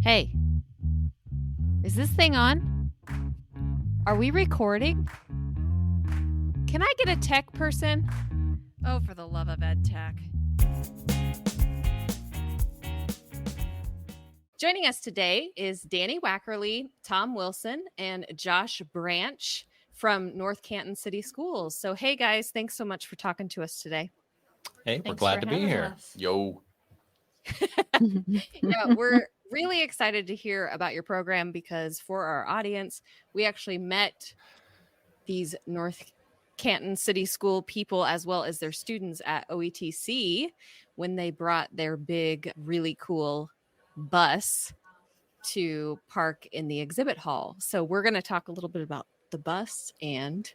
Hey, is this thing on? Are we recording? Can I get a tech person? Oh, for the love of ed tech. Joining us today is Dani Wackerley, Tom Wilson, and Josh Branch from North Canton City Schools. So, hey guys, thanks so much for talking to us today. Hey, we're glad to be here. Yo. Yeah, we're really excited to hear about your program because for our audience, we actually met these North Canton City School people as well as their students at OETC when they brought their big, really cool bus to park in the exhibit hall. So we're going to talk a little bit about the bus and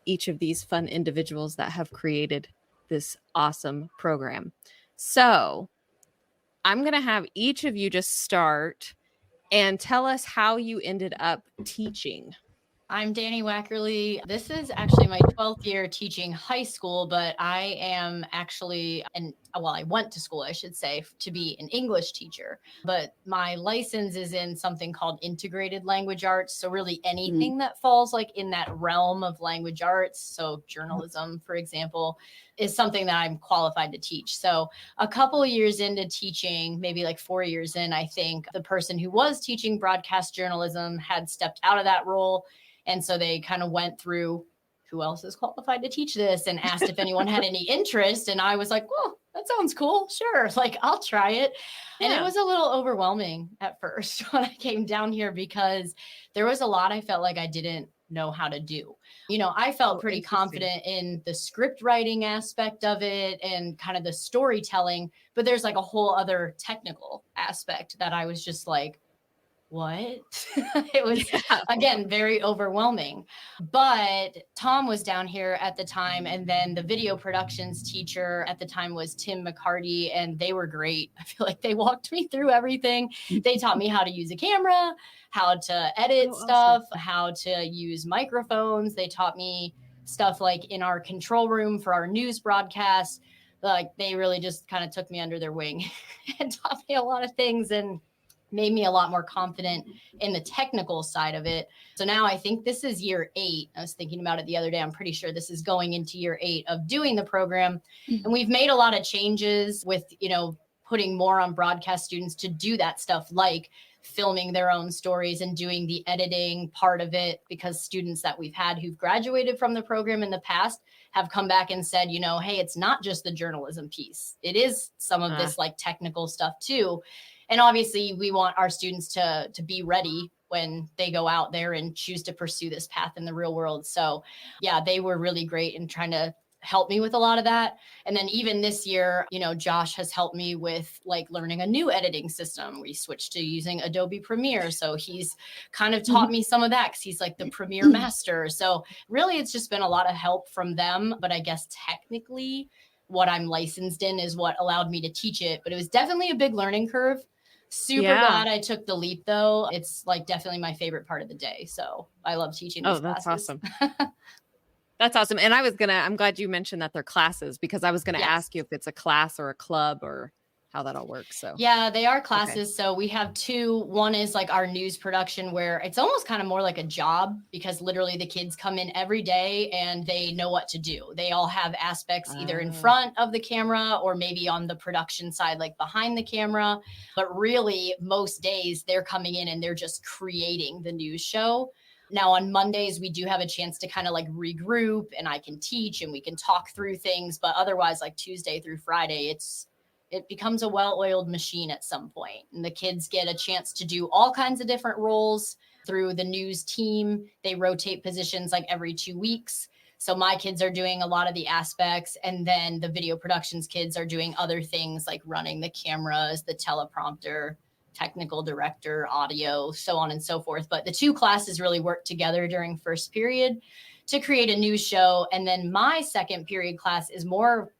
each of these fun individuals that have created this awesome program. So I'm going to have each of you just start and tell us how you ended up teaching. I'm Dani Wackerley. This is actually my 12th year teaching high school, but I am actually, I went to school, I should say, to be an English teacher. But my license is in something called integrated language arts. So really anything that falls like in that realm of language arts, so journalism, for example, is something that I'm qualified to teach. So a couple of years into teaching, maybe like 4 years in, I think the person who was teaching broadcast journalism had stepped out of that role. And so they kind of went through who else is qualified to teach this and asked if anyone had any interest. And I was like, well, that sounds cool. Sure. Like, I'll try it. And it was a little overwhelming at first when I came down here because there was a lot I felt like I didn't know how to do. You know, I felt pretty confident in the script writing aspect of it and kind of the storytelling, but there's like a whole other technical aspect that I was just like, what? It was, again, very overwhelming. But Tom was down here at the time. And then the video productions teacher at the time was Tim McCarty. And they were great. I feel like they walked me through everything. They taught me how to use a camera, how to edit stuff, how to use microphones. They taught me stuff like in our control room for our news broadcasts. Like they really just kind of took me under their wing and taught me a lot of things and made me a lot more confident in the technical side of it. So now I think this is year 8. I was thinking about it the other day. I'm pretty sure this is going into year 8 of doing the program. And we've made a lot of changes with, you know, putting more on broadcast students to do that stuff, like filming their own stories and doing the editing part of it, because students that we've had who've graduated from the program in the past have come back and said, you know, hey, it's not just the journalism piece. It is some of this like technical stuff too. And obviously we want our students to be ready when they go out there and choose to pursue this path in the real world. So yeah, they were really great in trying to help me with a lot of that. And then even this year, you know, Josh has helped me with like learning a new editing system. We switched to using Adobe Premiere. So he's kind of taught me some of that because he's like the Premiere master. So really it's just been a lot of help from them. But I guess technically what I'm licensed in is what allowed me to teach it. But it was definitely a big learning curve. Super glad I took the leap, though. It's like definitely my favorite part of the day. So I love teaching these classes. Awesome. That's awesome. And I'm glad you mentioned that they're classes because I was going to ask you if it's a class or a club or how that all works. So yeah, they are classes. Okay. So we have 2. One is like our news production where it's almost kind of more like a job because literally the kids come in every day and they know what to do. They all have aspects either in front of the camera or maybe on the production side, like behind the camera. But really most days they're coming in and they're just creating the news show. Now on Mondays, we do have a chance to kind of like regroup and I can teach and we can talk through things. But otherwise, like Tuesday through Friday, it becomes a well-oiled machine at some point. And the kids get a chance to do all kinds of different roles through the news team. They rotate positions like every 2 weeks. So my kids are doing a lot of the aspects. And then the video productions kids are doing other things like running the cameras, the teleprompter, technical director, audio, so on and so forth. But the 2 classes really work together during first period to create a news show. And then my second period class is more,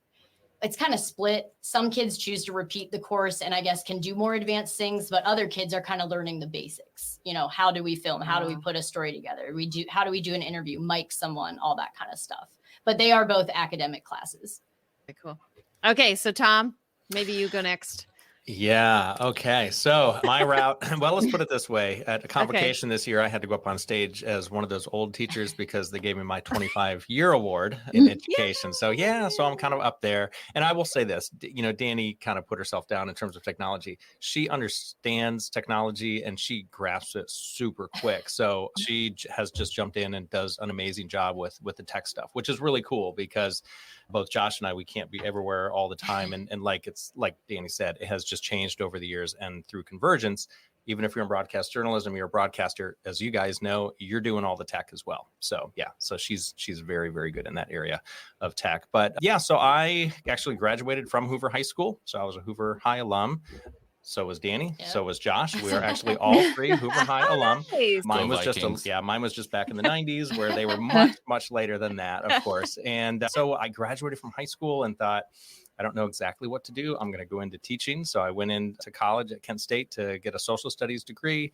it's kind of split. Some kids choose to repeat the course and I guess can do more advanced things, but other kids are kind of learning the basics. You know, how do we film? How do we put a story together? How do we do an interview, mic someone, all that kind of stuff. But they are both academic classes. Cool. Okay. So Tom, maybe you go next. Yeah. Okay. So my route, well, let's put it this way. At a convocation this year, I had to go up on stage as one of those old teachers because they gave me my 25-year award in education. So so I'm kind of up there. And I will say this, Dani kind of put herself down in terms of technology. She understands technology and she grasps it super quick. So she has just jumped in and does an amazing job with the tech stuff, which is really cool because both Josh and I, we can't be everywhere all the time. And like Dani said, it has just changed over the years. And through convergence, even if you're in broadcast journalism, you're a broadcaster, as you guys know, you're doing all the tech as well. So so she's very, very good in that area of tech. But so I actually graduated from Hoover High School. So I was a Hoover High alum. So was Dani. Yep. So was Josh. We are actually all three Hoover High alum. Nice. Mine was mine was just back in the 90s where they were much, much later than that, of course. And so I graduated from high school and thought, I don't know exactly what to do. I'm going to go into teaching. So I went into college at Kent State to get a social studies degree.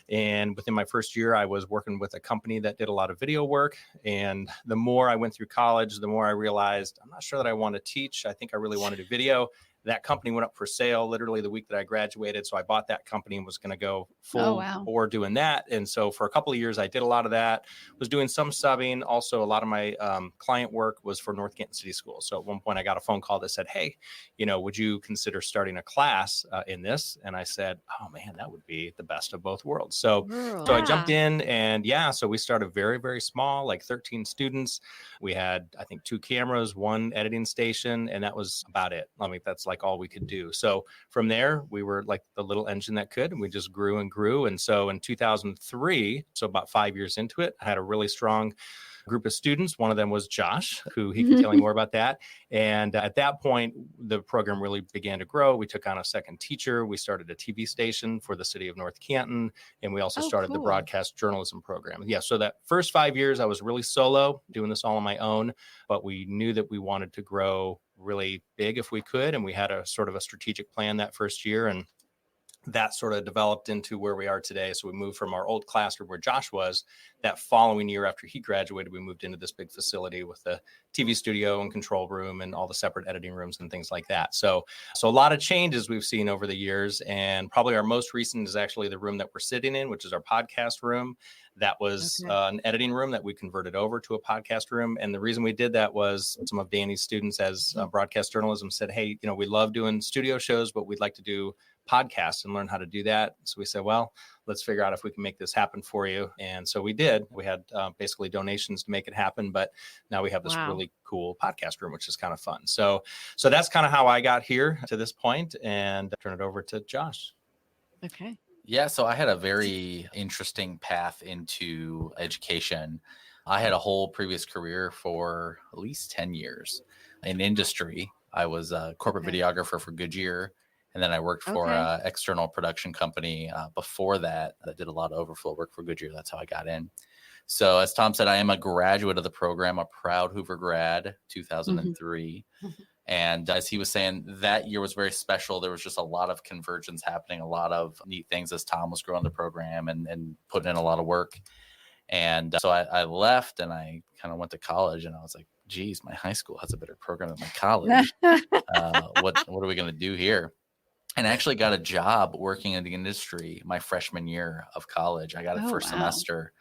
And within my first year, I was working with a company that did a lot of video work. And the more I went through college, the more I realized, I'm not sure that I want to teach. I think I really want to do video. That company went up for sale literally the week that I graduated. So I bought that company and was going to go full bore doing that. And so for a couple of years, I did a lot of that, was doing some subbing. Also, a lot of my client work was for North Canton City Schools. So at one point I got a phone call that said, hey, would you consider starting a class in this? And I said, oh man, that would be the best of both worlds. So I jumped in and so we started very, very small, like 13 students. We had, I think, 2 cameras, 1 editing station, and that was about it. I mean, that's like all we could do. So from there, we were like the little engine that could, and we just grew and grew. And so in 2003, so about 5 years into it, I had a really strong group of students. One of them was Josh, who he can tell you more about that. And at that point, the program really began to grow. We took on a second teacher. We started a TV station for the city of North Canton. And we also started the broadcast journalism program. So that first 5 years, I was really solo, doing this all on my own. But we knew that we wanted to grow really big if we could. And we had a sort of a strategic plan that first year. And that sort of developed into where we are today. So we moved from our old classroom where Josh was. That following year after he graduated, we moved into this big facility with the TV studio and control room and all the separate editing rooms and things like that. So a lot of changes we've seen over the years. And probably our most recent is actually the room that we're sitting in, which is our podcast room. That was an editing room that we converted over to a podcast room. And the reason we did that was some of Dani's students as broadcast journalism said, hey, we love doing studio shows, but we'd like to do podcasts and learn how to do that. So we said, well, let's figure out if we can make this happen for you. And so we did. We had basically donations to make it happen. But now we have this really cool podcast room, which is kind of fun. So that's kind of how I got here to this point, and turn it over to Josh. Okay. Yeah, so I had a very interesting path into education. I had a whole previous career for at least 10 years in industry. I was a corporate videographer for Goodyear, and then I worked for an external production company before that did a lot of overflow work for Goodyear. That's how I got in. So as Tom said, I am a graduate of the program, a proud Hoover grad, 2003. And as he was saying, that year was very special. There was just a lot of convergence happening, a lot of neat things as Tom was growing the program and putting in a lot of work. And so I left and I kind of went to college, and I was like, geez, my high school has a better program than my college. What are we going to do here? And I actually got a job working in the industry my freshman year of college. I got it first semester.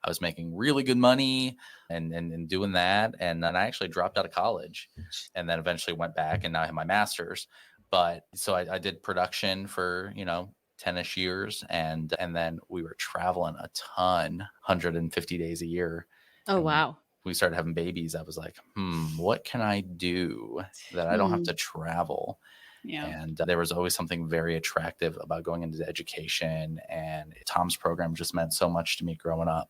I was making really good money and doing that. And then I actually dropped out of college and then eventually went back, and now I have my master's. But so I did production for, 10-ish years. And then we were traveling a ton, 150 days a year. Oh, wow. We started having babies. I was like, what can I do that I don't have to travel? Yeah. And there was always something very attractive about going into education. And Tom's program just meant so much to me growing up,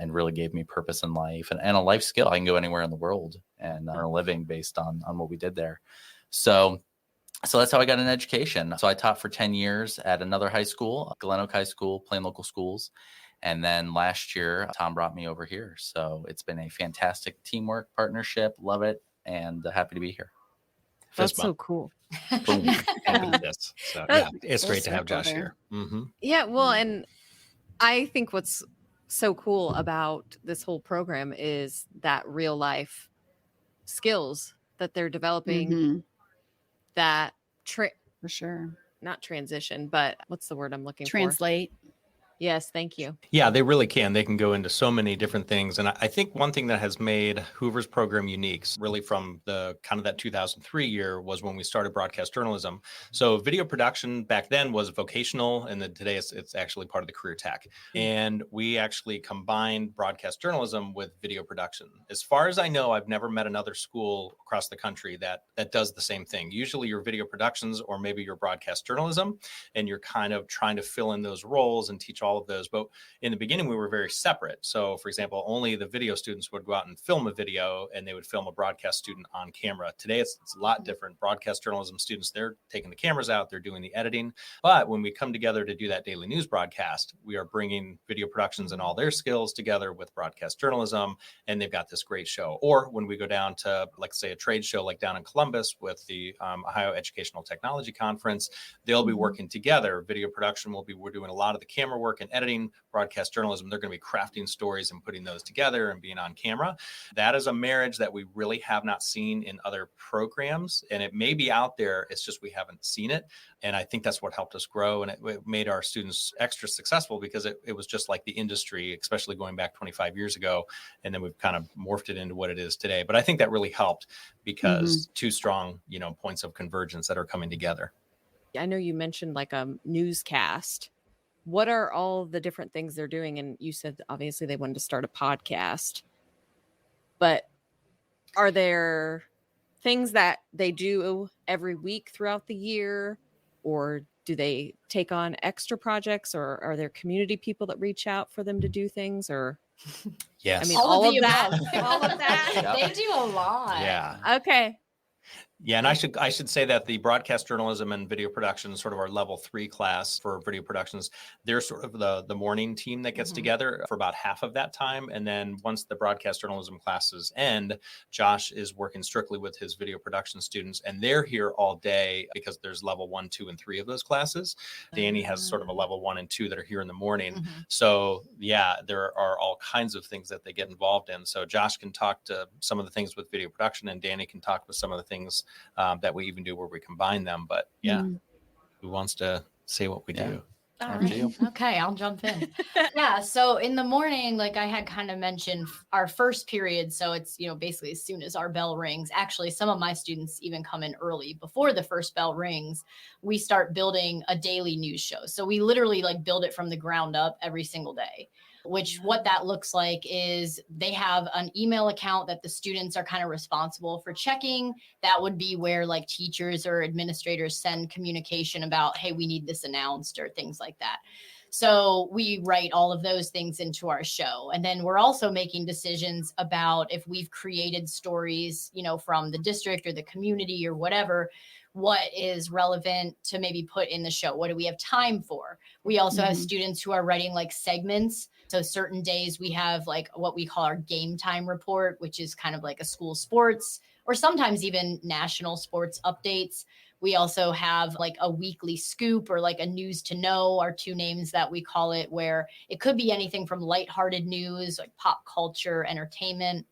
and really gave me purpose in life and a life skill. I can go anywhere in the world and earn a living based on what we did there. So that's how I got an education. So I taught for 10 years at another high school, Glen Oak High School, Plain Local Schools. And then last year, Tom brought me over here. So it's been a fantastic teamwork partnership. Love it. And happy to be here. That's so cool. Boom. So, it's great to have Josh here. Mm-hmm. Yeah, well, and I think what's so cool about this whole program is that real life skills that they're developing that for sure. not transition, but what's the word I'm looking for? Translate. Yes, thank you. Yeah, they really can. They can go into so many different things. And I think one thing that has made Hoover's program unique, really from the kind of that 2003 year, was when we started broadcast journalism. So video production back then was vocational, and then today it's actually part of the career tech. And we actually combined broadcast journalism with video production. As far as I know, I've never met another school across the country that does the same thing. Usually your video productions or maybe your broadcast journalism, and you're kind of trying to fill in those roles and teach all of those. But in the beginning, we were very separate. So, for example, only the video students would go out and film a video, and they would film a broadcast student on camera. Today, it's a lot different. Broadcast journalism students, they're taking the cameras out, they're doing the editing. But when we come together to do that daily news broadcast, we are bringing video productions and all their skills together with broadcast journalism, and they've got this great show. Or when we go down to, like, say, a trade show like down in Columbus with the Ohio Educational Technology Conference, they'll be working together. Video production we're doing a lot of the camera work and editing. Broadcast journalism, they're going to be crafting stories and putting those together and being on camera. That is a marriage that we really have not seen in other programs, and it may be out there. It's just we haven't seen it, and I think that's what helped us grow, and it made our students extra successful because it was just like the industry, especially going back 25 years ago, and then we've kind of morphed it into what it is today. But I think that really helped because two strong, points of convergence that are coming together. I know you mentioned like a newscast. What are all the different things they're doing? And you said obviously they wanted to start a podcast, but are there things that they do every week throughout the year, or do they take on extra projects, or are there community people that reach out for them to do things? Or yes, I mean, all of of that, above. all of that. Yep. They do a lot. Yeah. Okay. Yeah, and I should say that the broadcast journalism and video production is sort of our level 3 class for video productions. They're sort of the morning team that gets together for about half of that time. And then once the broadcast journalism classes end, Josh is working strictly with his video production students, and they're here all day because there's level 1, 2, and 3 of those classes. Dani has sort of a level 1 and 2 that are here in the morning. So yeah, there are all kinds of things that they get involved in. So Josh can talk to some of the things with video production, and Dani can talk with some of the things that we even do where we combine them. But yeah, who wants to say what we do? All right. Okay, I'll jump in. Yeah. So in the morning, like I had kind of mentioned, our first period. So it's, basically as soon as our bell rings, actually, some of my students even come in early before the first bell rings. We start building a daily news show. So we literally build it from the ground up every single day. Which what that looks like is they have an email account that the students are kind of responsible for checking. That would be where teachers or administrators send communication about, hey, we need this announced or things like that. So we write all of those things into our show. And then we're also making decisions about if we've created stories, from the district or the community or whatever, what is relevant to maybe put in the show. What do we have time for? We also have students who are writing segments. So certain days we have what we call our game time report, which is kind of like a school sports or sometimes even national sports updates. We also have a weekly scoop or a news to know, are two names that we call it, where it could be anything from lighthearted news, pop culture, entertainment,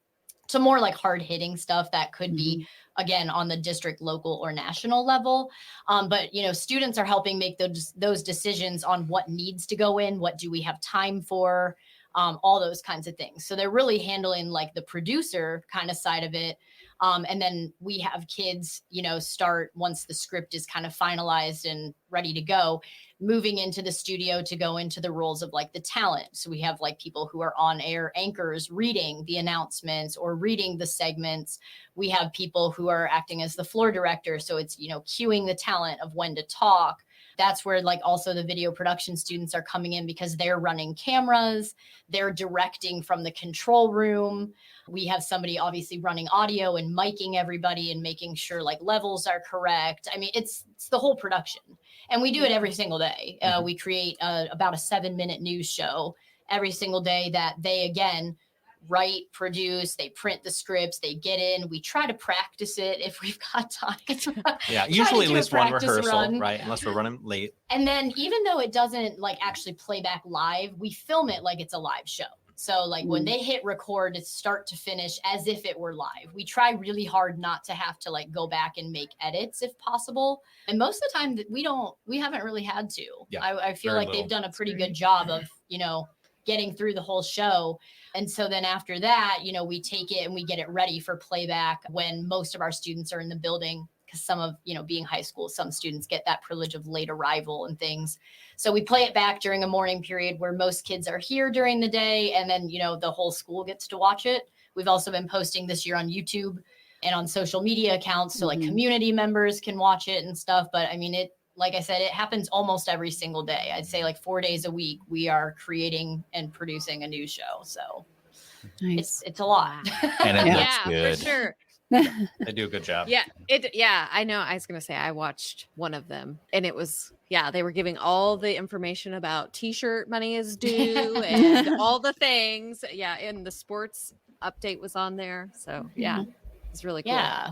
to more hard hitting stuff that could be, again, on the district, local, or national level. But, students are helping make those decisions on what needs to go in, what do we have time for, all those kinds of things. So they're really handling the producer kind of side of it. And then we have kids, start once the script is kind of finalized and ready to go, moving into the studio to go into the roles of the talent. So we have people who are on air anchors reading the announcements or reading the segments. We have people who are acting as the floor director. So it's, cueing the talent of when to talk. That's where also the video production students are coming in because they're running cameras, they're directing from the control room. We have somebody obviously running audio and miking everybody and making sure levels are correct. I mean, it's the whole production, and we do it every single day. We create about a 7-minute news show every single day that they, again, write, produce, they print the scripts, they get in. We try to practice it if we've got time. Yeah, usually at least one rehearsal, right? Unless we're running late. And then even though it doesn't actually play back live, we film it like it's a live show. So like when they hit record, it's start to finish as if it were live. We try really hard not to have to like go back and make edits if possible. And most of the time that we haven't really had to. Yeah, I feel like they've done a pretty good job of, getting through the whole show. And so then after that, we take it and we get it ready for playback when most of our students are in the building. Because some of, being high school, some students get that privilege of late arrival and things. So we play it back during a morning period where most kids are here during the day. And then, the whole school gets to watch it. We've also been posting this year on YouTube and on social media accounts. So like community members can watch it and stuff. But I mean, like I said, it happens almost every single day. I'd say like 4 days a week, we are creating and producing a new show. So nice. it's a lot. And it looks good. For sure. They do a good job. Yeah, I know. I was going to say, I watched one of them and it was, they were giving all the information about t-shirt money is due and all the things. Yeah. And the sports update was on there. So it's really cool. Yeah.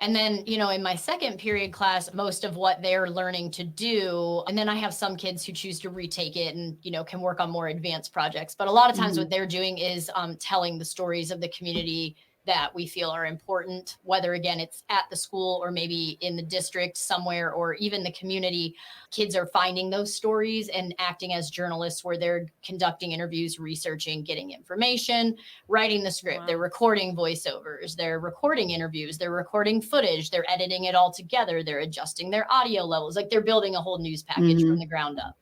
And then, in my second period class, most of what they're learning to do, and then I have some kids who choose to retake it and, can work on more advanced projects. But a lot of times what they're doing is telling the stories of the community that we feel are important, whether again, it's at the school or maybe in the district somewhere, or even the community. Kids are finding those stories and acting as journalists where they're conducting interviews, researching, getting information, writing the script. Wow. They're recording voiceovers, they're recording interviews, they're recording footage, they're editing it all together. They're adjusting their audio levels. Like they're building a whole news package from the ground up.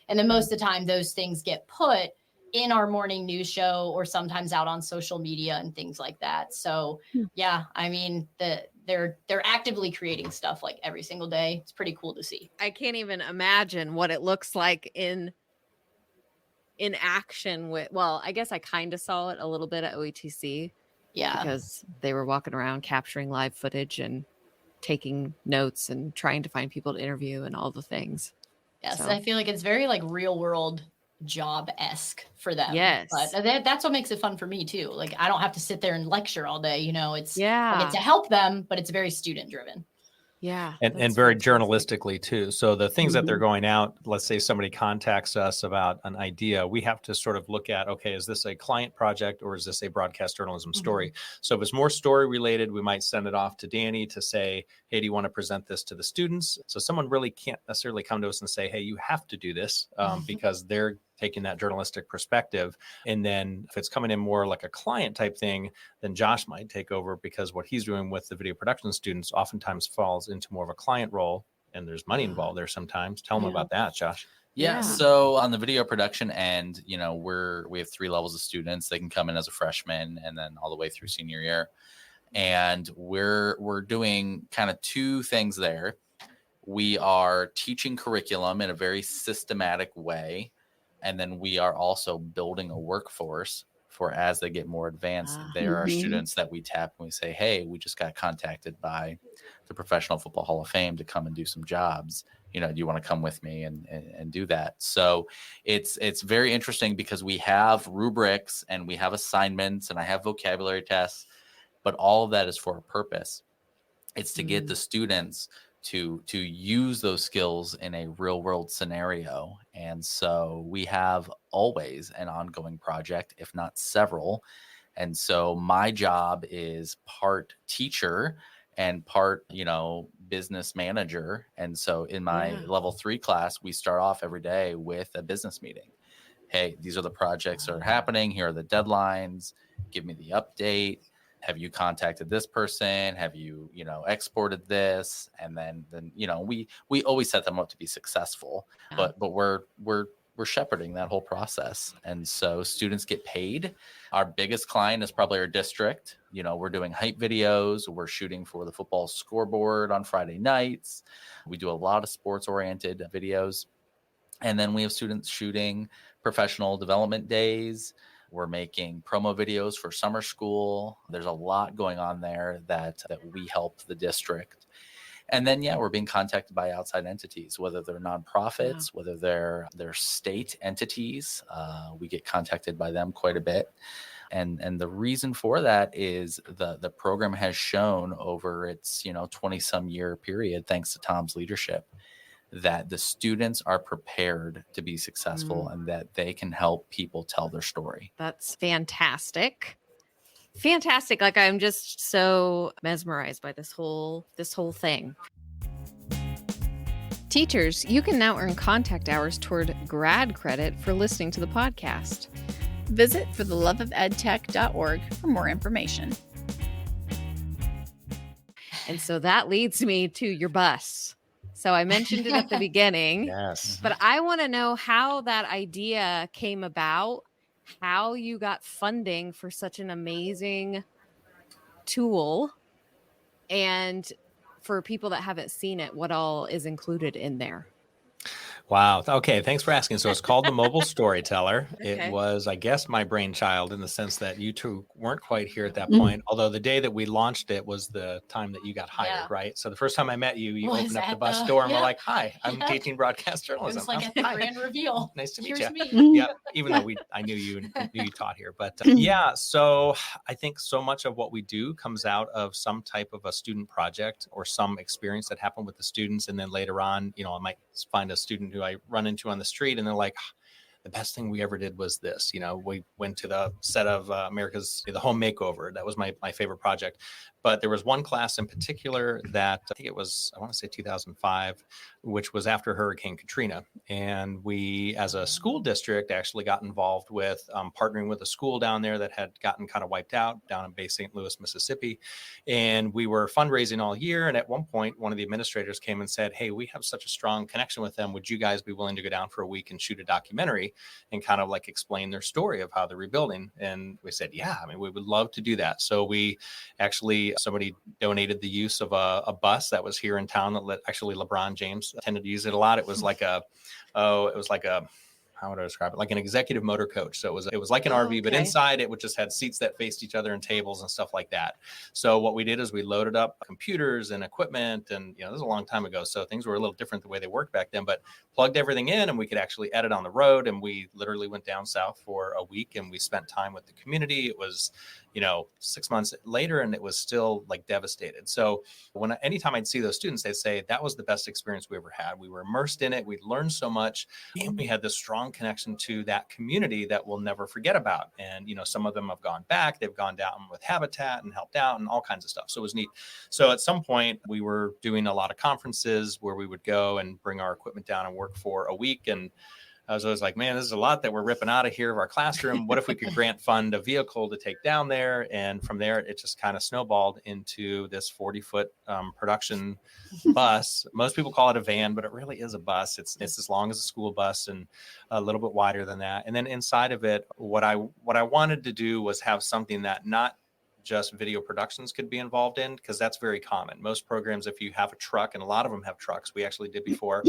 And then most of the time those things get put in our morning news show or sometimes out on social media and things like that. So I mean, they're actively creating stuff like every single day. It's pretty cool to see. I can't even imagine what it looks like in action I guess I kind of saw it a little bit at OETC. Yeah. Because they were walking around capturing live footage and taking notes and trying to find people to interview and all the things. Yes. So. I feel like it's very like real world job-esque for them. Yes. But that's what makes it fun for me too. Like I don't have to sit there and lecture all day, it's I get to help them, but it's very student driven. Yeah. And very journalistically too. So the things that they're going out, let's say somebody contacts us about an idea, we have to sort of look at, okay, is this a client project or is this a broadcast journalism story? So if it's more story related, we might send it off to Dani to say, hey, do you want to present this to the students? So someone really can't necessarily come to us and say, hey, you have to do this because they're taking that journalistic perspective. And then if it's coming in more like a client type thing, then Josh might take over because what he's doing with the video production students oftentimes falls into more of a client role and there's money involved there sometimes. Tell them about that, Josh. Yeah. So on the video production end, we have 3 levels of students. They can come in as a freshman and then all the way through senior year. And we're doing kind of 2 things there. We are teaching curriculum in a very systematic way. And then we are also building a workforce for as they get more advanced. There are students that we tap and we say, hey, we just got contacted by the Professional Football Hall of Fame to come and do some jobs. Do you want to come with me and do that? So it's very interesting because we have rubrics and we have assignments and I have vocabulary tests, but all of that is for a purpose. It's to get the students to use those skills in a real world scenario. And so we have always an ongoing project, if not several. And so my job is part teacher and part, business manager. And so in my level 3 class, we start off every day with a business meeting. Hey, these are the projects that are happening. Here are the deadlines. Give me the update. Have you contacted this person? Have you, exported this? And then, we always set them up to be successful, but we're shepherding that whole process. And so students get paid. Our biggest client is probably our district. We're doing hype videos. We're shooting for the football scoreboard on Friday nights. We do a lot of sports oriented videos. And then we have students shooting professional development days. We're making promo videos for summer school. There's a lot going on there that we help the district. And then, we're being contacted by outside entities, whether they're nonprofits, whether they're state entities. We get contacted by them quite a bit. And the reason for that is the program has shown over its, 20 some year period, thanks to Tom's leadership, that the students are prepared to be successful and that they can help people tell their story. That's fantastic. Fantastic. Like, I'm just so mesmerized by this whole thing. Teachers, you can now earn contact hours toward grad credit for listening to the podcast. Visit fortheloveofedtech.org for more information. And so that leads me to your bus. So I mentioned it at the beginning, Yes. but I want to know how that idea came about, how you got funding for such an amazing tool, and for people that haven't seen it, what all is included in there. Wow. Okay. Thanks for asking. So it's called the Mobile Story Tellar. Okay. It was, I guess, my brainchild in the sense that you two weren't quite here at that point. Although the day that we launched it was the time that you got hired, Yeah. right? So the first time I met you, you Was opened up the at bus the- door and yeah. were like, "Hi, I'm Yeah. teaching broadcast It journalism." was like Oh, at the hi. grand reveal. Nice to meet Here's you. me. Yeah, even though I knew you and knew you taught here, but yeah. So I think so much of what we do comes out of some type of a student project or some experience that happened with the students, and then later on, I might find a student who I run into on the street, and they're like, the best thing we ever did was this. We went to the set of the home makeover. That was my favorite project. But there was one class in particular that I think it was, I want to say 2005, which was after Hurricane Katrina. And we, as a school district, actually got involved with partnering with a school down there that had gotten kind of wiped out down in Bay St. Louis, Mississippi. And we were fundraising all year. And at one point, one of the administrators came and said, "Hey, we have such a strong connection with them. Would you guys be willing to go down for a week and shoot a documentary and kind of like explain their story of how they're rebuilding?" And we said, "Yeah, I mean, we would love to do that." So we actually, somebody donated the use of a bus that was here in town that actually LeBron James tended to use it a lot. It was like how would I describe it? Like an executive motor coach. So it was like an RV, but okay. inside it would just had seats that faced each other and tables and stuff like that. So what we did is we loaded up computers and equipment, and this was a long time ago, so things were a little different the way they worked back then, but plugged everything in and we could actually edit on the road. And we literally went down south for a week and we spent time with the community. It was 6 months later and it was still like devastated. So anytime I'd see those students, they'd say that was the best experience we ever had. We were immersed in it. We learned so much, and we had this strong connection to that community that we'll never forget about. And some of them have gone back. They've gone down with Habitat and helped out and all kinds of stuff. So it was neat. So at some point we were doing a lot of conferences where we would go and bring our equipment down and work for a week. And I was always like, man, this is a lot that we're ripping out of here of our classroom. What if we could grant fund a vehicle to take down there? And from there, it just kind of snowballed into this 40-foot production bus. Most people call it a van, but it really is a bus. It's as long as a school bus and a little bit wider than that. And then inside of it, what I wanted to do was have something that not just video productions could be involved in, because that's very common. Most programs, if you have a truck, and a lot of them have trucks, we actually did before,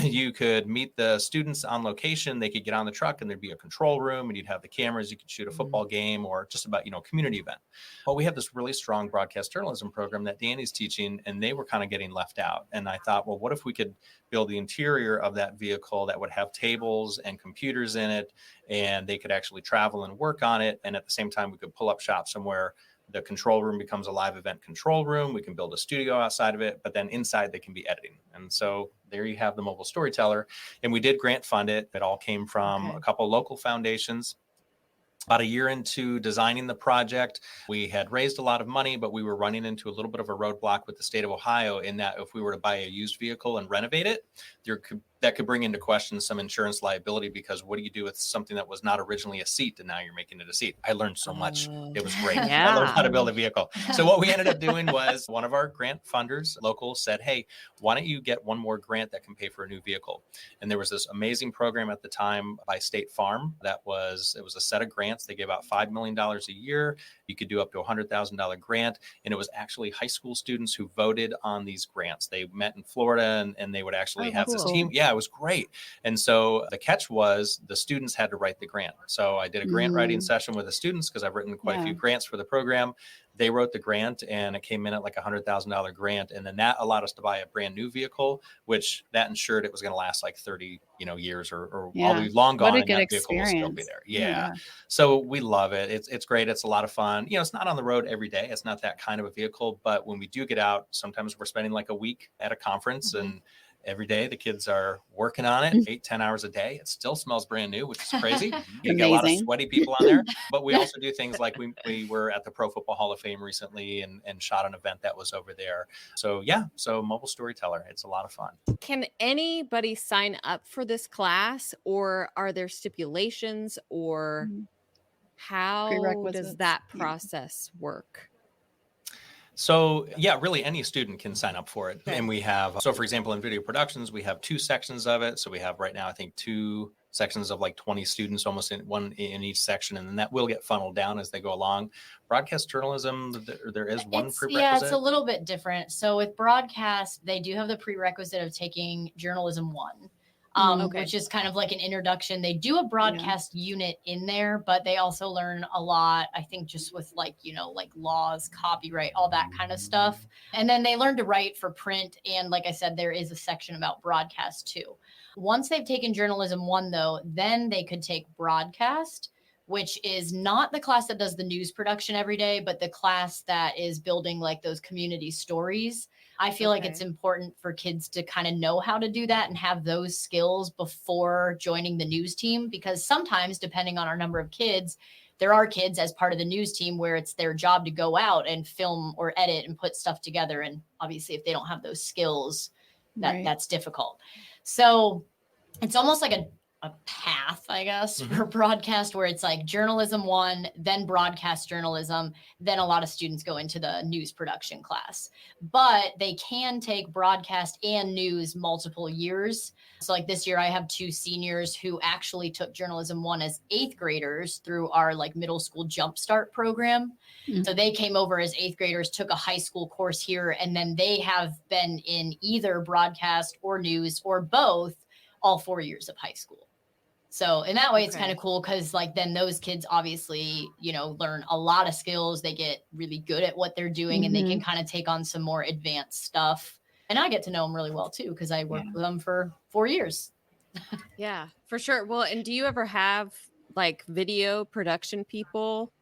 you could meet the students on location. They could get on the truck and there'd be a control room and you'd have the cameras. You could shoot a football game or just about, community event. But we have this really strong broadcast journalism program that Dani's teaching, and they were kind of getting left out. And I thought, well, what if we could build the interior of that vehicle that would have tables and computers in it, and they could actually travel and work on it. And at the same time, we could pull up shop somewhere. The control room becomes a live event control room. We can build a studio outside of it, but then inside they can be editing. And so there you have the Mobile Story Tellar. And we did grant fund it. It all came from a couple local foundations. About a year into designing the project, we had raised a lot of money, but we were running into a little bit of a roadblock with the state of Ohio in that if we were to buy a used vehicle and renovate it, that could bring into question some insurance liability, because what do you do with something that was not originally a seat and now you're making it a seat? I learned so much. It was great. Yeah. I learned how to build a vehicle. So what we ended up doing was one of our grant funders, local, said, "Hey, why don't you get one more grant that can pay for a new vehicle?" And there was this amazing program at the time by State Farm it was a set of grants. They gave out $5 million a year. You could do up to a $100,000 grant. And it was actually high school students who voted on these grants. They met in Florida and they would actually have this team. Yeah, it was great. And so the catch was the students had to write the grant. So I did a grant writing session with the students because I've written quite a few grants for the program. They wrote the grant and it came in at like a $100,000 grant. And then that allowed us to buy a brand new vehicle, which that ensured it was going to last like 30 years or while we've long gone. What a good that vehicle will still be experience. there. Yeah. So we love it. It's great. It's a lot of fun. It's not on the road every day. It's not that kind of a vehicle. But when we do get out, sometimes we're spending like a week at a conference and every day. The kids are working on it 8-10 hours a day. It still smells brand new, which is crazy. You get a lot of Amazing. sweaty people on there. But we also do things like we were at the Pro Football Hall of Fame recently and shot an event that was over there. So yeah, so Mobile Story Tellar, it's a lot of fun. Can anybody sign up for this class, or are there stipulations, or how does Prerequisites. that Yeah. process work? So yeah, really any student can sign up for it. Okay. And we have, so for example, in video productions, we have 2 sections of it. So we have right now, I think 2 sections of like 20 students, almost one in each section. And then that will get funneled down as they go along. Broadcast journalism, there is one prerequisite. Yeah, it's a little bit different. So with broadcast, they do have the prerequisite of taking journalism 1. Which is kind of like an introduction. They do a broadcast unit in there, but they also learn a lot, I think, just with like, like laws, copyright, all that kind of stuff. And then they learn to write for print. And like I said, there is a section about broadcast too. Once they've taken journalism 1, though, then they could take broadcast, which is not the class that does the news production every day, but the class that is building like those community stories. I feel like it's important for kids to kind of know how to do that and have those skills before joining the news team, because sometimes, depending on our number of kids, there are kids as part of the news team where it's their job to go out and film or edit and put stuff together. And obviously, if they don't have those skills, that's difficult. So it's almost like a path, I guess, for broadcast, where it's like journalism 1, then broadcast journalism, then a lot of students go into the news production class. But they can take broadcast and news multiple years. So like this year, I have 2 seniors who actually took journalism 1 as 8th graders through our like middle school jumpstart program. So they came over as 8th graders, took a high school course here, and then they have been in either broadcast or news or both all 4 years of high school. So in that way, it's kind of cool because like then those kids obviously, learn a lot of skills. They get really good at what they're doing and they can kind of take on some more advanced stuff. And I get to know them really well, too, because I worked with them for 4 years. Yeah, for sure. Well, and do you ever have like video production people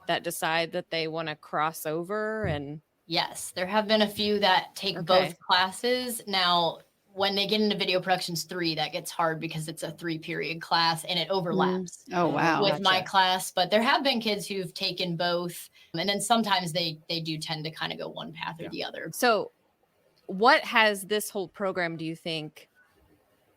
that decide that they want to cross over? And yes, there have been a few that take both classes. Now, when they get into video productions 3, that gets hard because it's a 3-period class and it overlaps with my class. But there have been kids who've taken both. And then sometimes they do tend to kind of go one path or the other. So what has this whole program, do you think,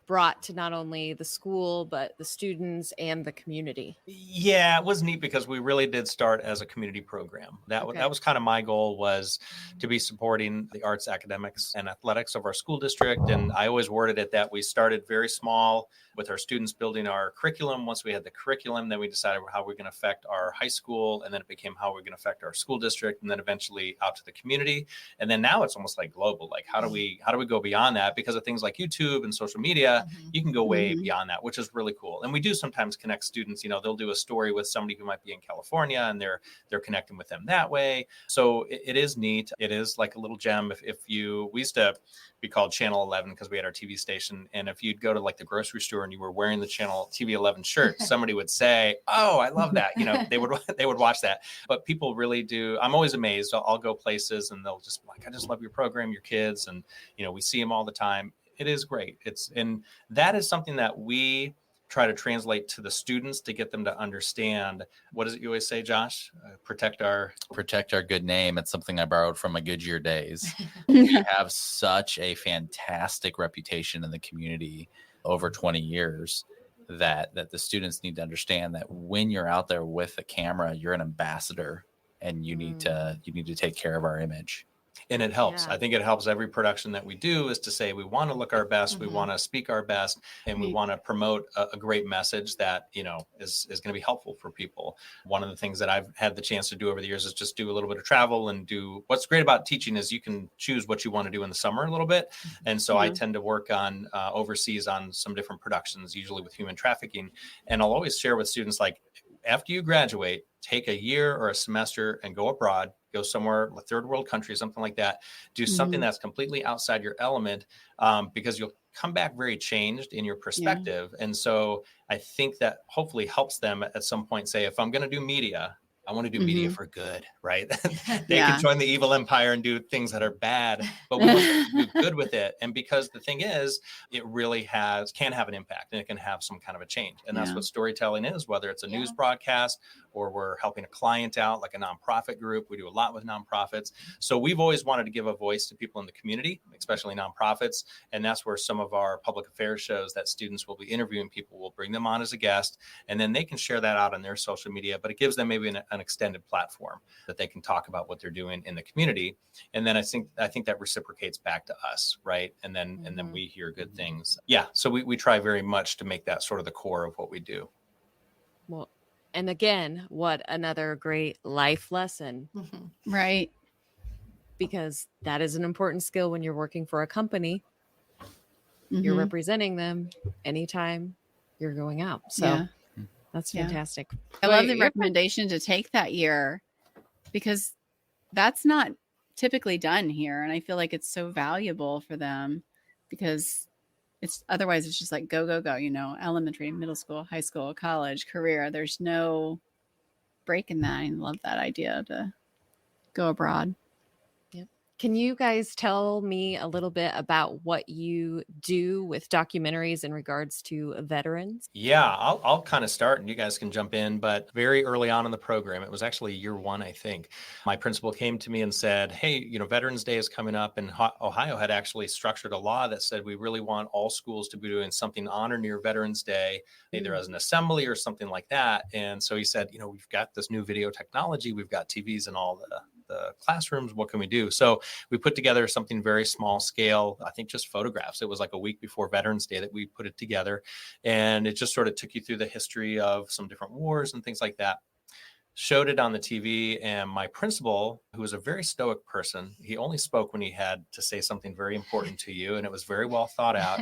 brought to not only the school, but the students and the community? Yeah, it was neat because we really did start as a community program. That was kind of my goal, was to be supporting the arts, academics, and athletics of our school district. And I always worded it that we started very small with our students building our curriculum. Once we had the curriculum, then we decided how we're going to affect our high school. And then it became how we're going to affect our school district, and then eventually out to the community. And then now it's almost like global. Like how do we go beyond that? Because of things like YouTube and social media, you can go way beyond that, which is really cool. And we do sometimes connect students. They'll do a story with somebody who might be in California, and they're connecting with them that way. So it is neat. It is like a little gem. We used to be called Channel 11 because we had our TV station. And if you'd go to like the grocery store and you were wearing the Channel TV 11 shirt, somebody would say, "Oh, I love that." They would watch that. But people really do. I'm always amazed. I'll go places and they'll just be like, "I just love your program, your kids." And, we see them all the time. It is great. And that is something that we try to translate to the students to get them to understand. What is it you always say, Josh? Protect our good name. It's something I borrowed from my Goodyear days. We have such a fantastic reputation in the community over 20 years that the students need to understand that when you're out there with a camera, you're an ambassador, and you need to take care of our image. And it helps. I think it helps every production that we do, is to say we want to look our best, we want to speak our best, and we want to promote a great message that, is going to be helpful for people. One of the things that I've had the chance to do over the years is just do a little bit of travel and do. What's great about teaching is you can choose what you want to do in the summer a little bit. And so I tend to work on overseas on some different productions, usually with human trafficking. And I'll always share with students, like, after you graduate, take a year or a semester and go abroad, go somewhere, a third world country, something like that. Do something that's completely outside your element, because you'll come back very changed in your perspective. And so I think that hopefully helps them at some point say, if I'm going to do media, I want to do media for good, right? They Yeah. can join the evil empire and do things that are bad, but we want to do good with it. And because the thing is, it really can have an impact, and it can have some kind of a change. And that's what storytelling is, whether it's a news broadcast or we're helping a client out, like a nonprofit group. We do a lot with nonprofits. So we've always wanted to give a voice to people in the community, especially nonprofits. And that's where some of our public affairs shows that students will be interviewing people, we'll bring them on as a guest, and then they can share that out on their social media, but it gives them maybe an extended platform that they can talk about what they're doing in the community. And then I think that reciprocates back to us, right? And then we hear good things. Yeah. So we try very much to make that sort of the core of what we do. Well, and again, what another great life lesson. Right. Because that is an important skill when you're working for a company. You're representing them anytime you're going out. So that's fantastic. I love the recommendation to take that year, because that's not typically done here. And I feel like it's so valuable for them, because otherwise it's just like go, elementary, middle school, high school, college, career. There's no break in that. I love that idea to go abroad. Can you guys tell me a little bit about what you do with documentaries in regards to veterans? Yeah, I'll kind of start and you guys can jump in. But very early on in the program, it was actually year one, I think, my principal came to me and said, hey, Veterans Day is coming up, and Ohio had actually structured a law that said we really want all schools to be doing something on or near Veterans Day, either as an assembly or something like that. And so he said, we've got this new video technology, we've got TVs in all the classrooms, what can we do? So we put together something very small scale, I think just photographs. It was like a week before Veterans Day that we put it together. And it just sort of took you through the history of some different wars and things like that. Showed it on the TV, and my principal, who was a very stoic person, he only spoke when he had to say something very important to you, and it was very well thought out,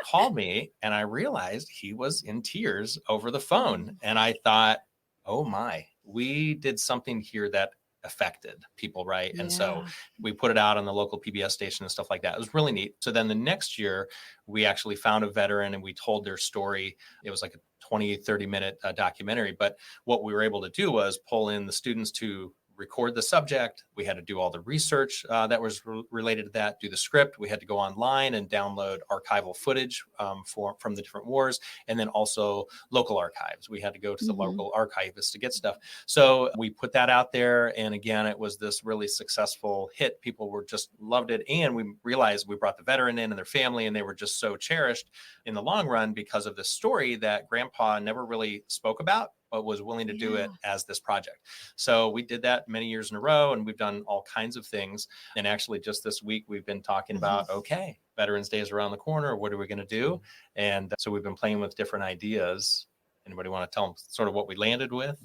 called me, and I realized he was in tears over the phone. And I thought, oh my, we did something here that affected people, right? And so we put it out on the local PBS station and stuff like that. It was really neat. So then the next year, we actually found a veteran and we told their story. It was like a 20-30 minute documentary. But what we were able to do was pull in the students to record the subject. We had to do all the research that was related to that, do the script. We had to go online and download archival footage from the different wars, and then also local archives. We had to go to the local archivists to get stuff. So we put that out there. And again, it was this really successful hit. People were just loved it. And we realized we brought the veteran in and their family, and they were just so cherished in the long run because of this story that Grandpa never really spoke about, but was willing to do it as this project. So we did that many years in a row, and we've done all kinds of things. And actually just this week, we've been talking about, okay, Veterans Day is around the corner. What are we going to do? And so we've been playing with different ideas. Anybody want to tell them sort of what we landed with?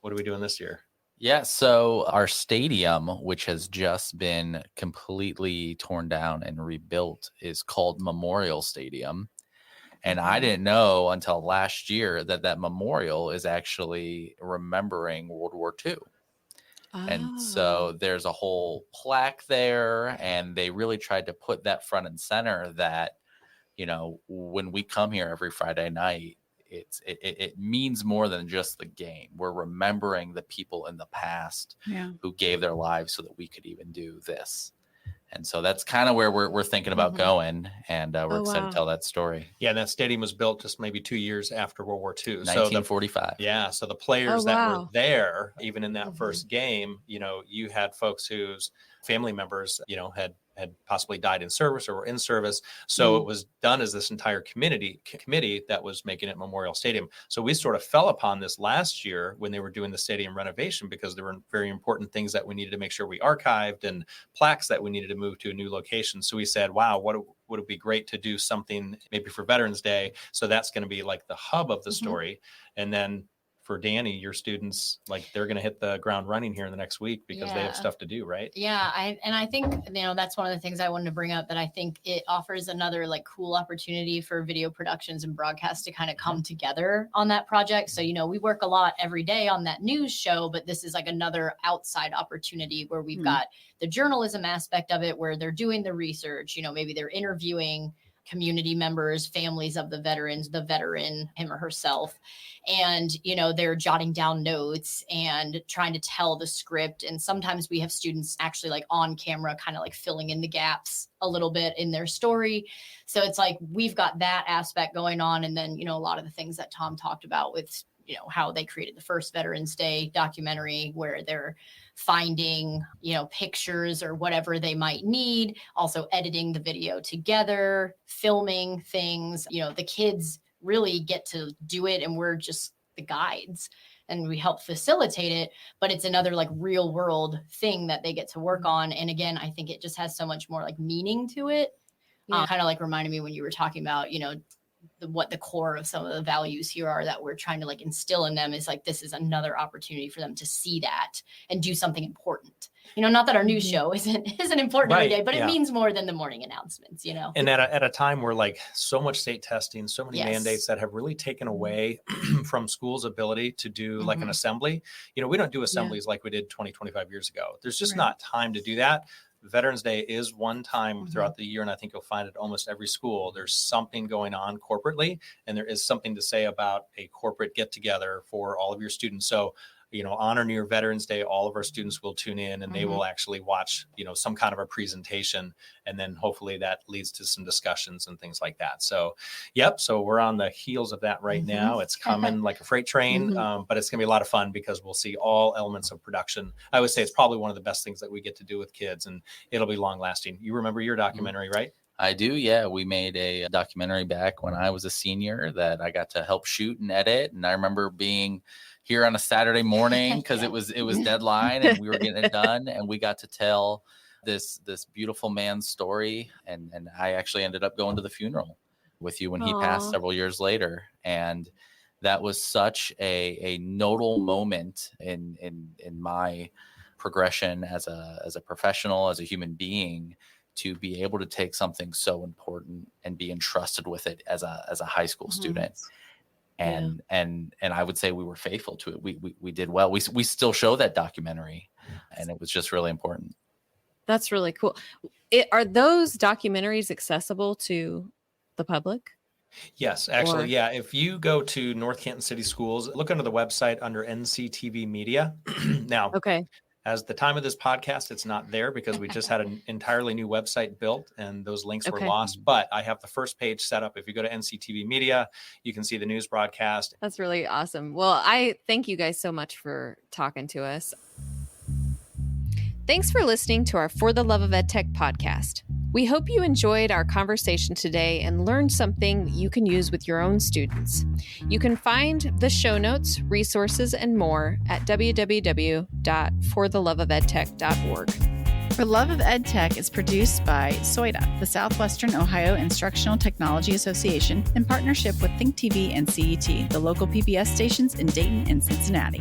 What are we doing this year? Yeah, so our stadium, which has just been completely torn down and rebuilt, is called Memorial Stadium. And I didn't know until last year that memorial is actually remembering World War II. And so there's a whole plaque there, and they really tried to put that front and center that, when we come here every Friday night, it means more than just the game. We're remembering the people in the past who gave their lives so that we could even do this. And so that's kind of where we're thinking about going, and we're excited to tell that story. Yeah, and that stadium was built just maybe 2 years after World War II. 1945. So the players that were there, even in that first game, you had folks whose family members, had possibly died in service or were in service. So it was done as this entire committee that was making it Memorial Stadium. So we sort of fell upon this last year when they were doing the stadium renovation, because there were very important things that we needed to make sure we archived and plaques that we needed to move to a new location. So we said, wow, would it be great to do something maybe for Veterans Day? So that's going to be like the hub of the story. And then for Dani, your students, like, they're going to hit the ground running here in the next week because they have stuff to do, right? Yeah. I think, that's one of the things I wanted to bring up, that I think it offers another cool opportunity for video productions and broadcasts to kind of come together on that project. So, we work a lot every day on that news show, but this is like another outside opportunity where we've got the journalism aspect of it, where they're doing the research, maybe they're interviewing community members, families of the veterans, the veteran, him or herself. And, they're jotting down notes and trying to tell the script. And sometimes we have students actually like on camera, kind of like filling in the gaps a little bit in their story. So it's like, we've got that aspect going on. And then, a lot of the things that Tom talked about with, how they created the first Veterans Day documentary where they're finding, pictures or whatever they might need, also editing the video together, filming things, the kids really get to do it. And we're just the guides and we help facilitate it, but it's another like real world thing that they get to work on. And again, I think it just has so much more like meaning to it. Yeah. Kind of like reminded me when you were talking about, what the core of some of the values here are that we're trying to like instill in them is like, this is another opportunity for them to see that and do something important. Not that our news show isn't important every day, but it means more than the morning announcements, And at a time where like so much state testing, so many Yes. mandates that have really taken away from schools' ability to do like an assembly. We don't do assemblies like we did 20, 25 years ago. There's just not time to do that. Veterans Day is one time throughout the year, and I think you'll find at almost every school, there's something going on corporately, and there is something to say about a corporate get-together for all of your students. So, on or near Veterans Day, all of our students will tune in and they will actually watch, some kind of a presentation, and then hopefully that leads to some discussions and things like that. So, so we're on the heels of that right now. It's coming like a freight train, but it's going to be a lot of fun because we'll see all elements of production. I would say it's probably one of the best things that we get to do with kids, and it'll be long lasting. You remember your documentary, right? I do. Yeah. We made a documentary back when I was a senior that I got to help shoot and edit. And I remember being here on a Saturday morning because it was deadline and we were getting it done, and we got to tell this beautiful man's story. And I actually ended up going to the funeral with you when he passed several years later. And that was such a nodal moment in my progression as a professional, as a human being, to be able to take something so important and be entrusted with it as a high school student. And I would say we were faithful to it. We did well. We still show that documentary, and it was just really important. That's really cool. Are those documentaries accessible to the public? Yes, actually, If you go to North Canton City Schools, look under the website under NCTV Media. Now, as the time of this podcast, it's not there because we just had an entirely new website built and those links were lost. But I have the first page set up. If you go to NCTV Media, you can see the news broadcast. That's really awesome. Well, I thank you guys so much for talking to us. Thanks for listening to our For the Love of EdTech podcast. We hope you enjoyed our conversation today and learned something that you can use with your own students. You can find the show notes, resources, and more at www.fortheloveofedtech.org. For Love of EdTech is produced by SOITA, the Southwestern Ohio Instructional Technology Association, in partnership with Think TV and CET, the local PBS stations in Dayton and Cincinnati.